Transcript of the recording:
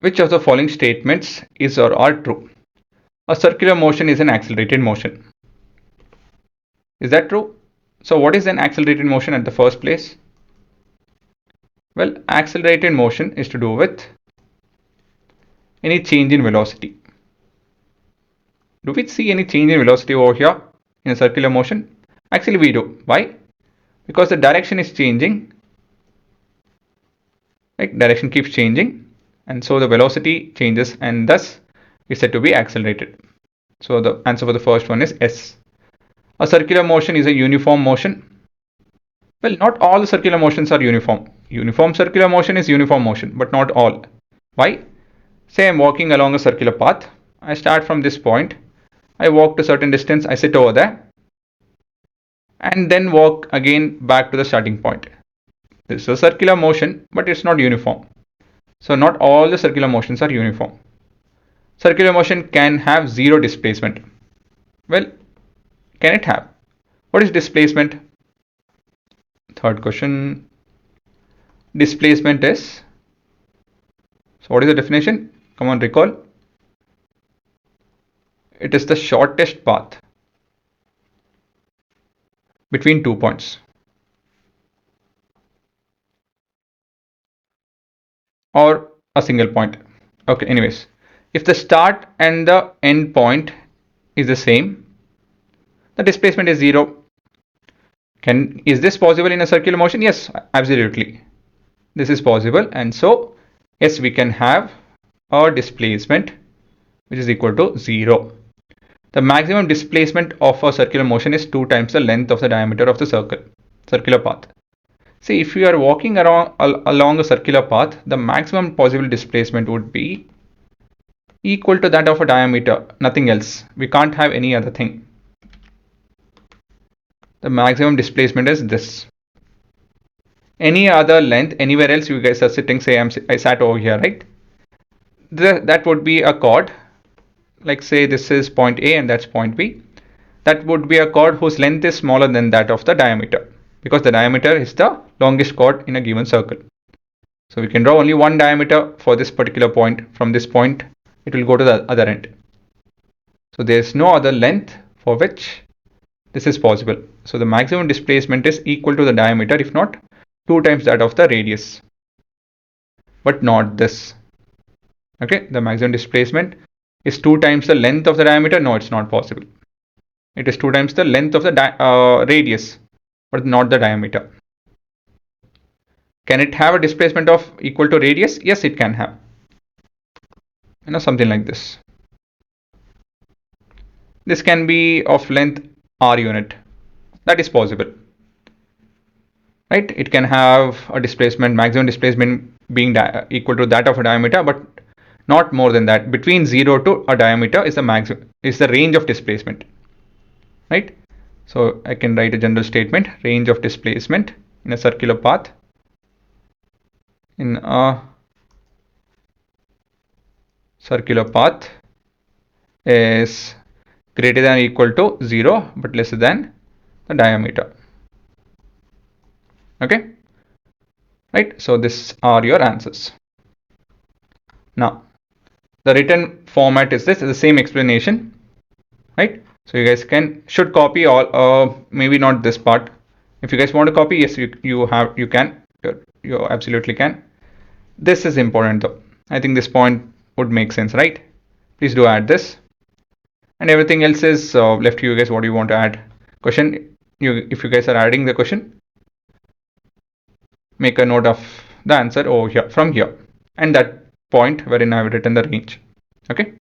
Which of the following statements is or are true? A circular motion is an accelerated motion. Is that true? So what is an accelerated motion at the first place? Well, accelerated motion is to do with any change in velocity. Do we see any change in velocity over here in a circular motion? Actually we do. Why? Because the direction is changing. Right? Direction keeps changing, and so the velocity changes, and thus is said to be accelerated. So the answer for the first one is S. A circular motion is a uniform motion. Well, not all the circular motions are uniform. Uniform circular motion is uniform motion, but not all. Why? Say I'm walking along a circular path. I start from this point. I walk to a certain distance. I sit over there, and then walk again back to the starting point. This is a circular motion, but it's not uniform. So not all the circular motions are uniform. Circular motion can have zero displacement. Well, can it have? What is displacement? Third question. Displacement is, so what is the definition? Come on, recall. It is the shortest path between 2 points, or a single point. Okay, anyways, if the start and the end point is the same, the displacement is zero. Is this possible in a circular motion? Yes, absolutely. This is possible, and so yes, we can have a displacement which is equal to 0. The maximum displacement of a circular motion is 2 times the length of the diameter of the circular path. See, if you are walking along a circular path, the maximum possible displacement would be equal to that of a diameter, nothing else. We can't have any other thing. The maximum displacement is this. Any other length, anywhere else you guys are sitting, say I sat over here, right? That would be a chord. Like say this is point A and that's point B. That would be a chord whose length is smaller than that of the diameter, because the diameter is the longest chord in a given circle. So we can draw only one diameter for this particular point. From this point, it will go to the other end. So there is no other length for which this is possible. So the maximum displacement is equal to the diameter, if not 2 times that of the radius, but not this. Okay, the maximum displacement is 2 times the length of the diameter. No, it's not possible. It is 2 times the length of the radius, but not the diameter. Can it have a displacement of equal to radius? Yes, it can have. Something like this. This can be of length r unit. That is possible. Right? It can have a displacement, maximum displacement being equal to that of a diameter, but not more than that. Between 0 to a diameter is the range of displacement. Right? So I can write a general statement. Range of displacement in a circular path is greater than or equal to 0 but lesser than the diameter. Okay, right? So these are your answers. Now the written format is the same explanation, right? So you guys should copy all, maybe not this part. If you guys want to copy, yes, you absolutely can. This is important though. I think this point would make sense, right? Please do add this, and everything else is left to you guys. What do you want to add? Question. If you guys are adding the question, make a note of the answer over here, from here, and that point wherein I have written the range. Okay.